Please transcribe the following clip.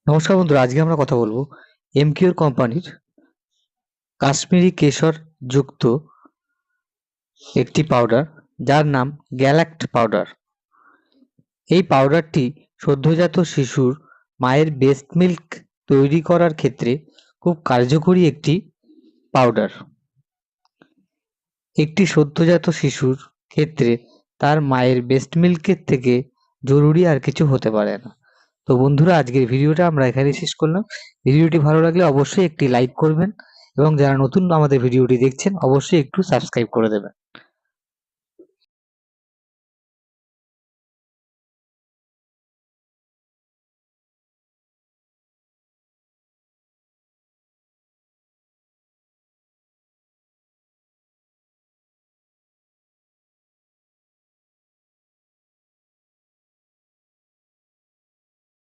নমস্কার বন্ধুরা, আজকে আমরা কথা বলবো এমকিউর কোম্পানির কাশ্মীরি কেশর যুক্ত একটি পাউডার, যার নাম গ্যালাক্ট পাউডার। এই পাউডারটি সদ্যজাত শিশুর মায়ের ব্রেস্ট মিল্ক তৈরি করার ক্ষেত্রে খুব কার্যকরী একটি পাউডার। একটি সদ্যজাত শিশুর ক্ষেত্রে তার মায়ের ব্রেস্ট মিল্কের থেকে জরুরি আর কিছু হতে পারে না। তো বন্ধুরা, আজকের ভিডিওটা আমরা এখানেই শেষ করলাম। ভিডিওটি ভালো লাগলে অবশ্যই একটি লাইক করবেন এবং যারা নতুন আমাদের ভিডিওটি দেখছেন অবশ্যই একটু সাবস্ক্রাইব করে দেবেন।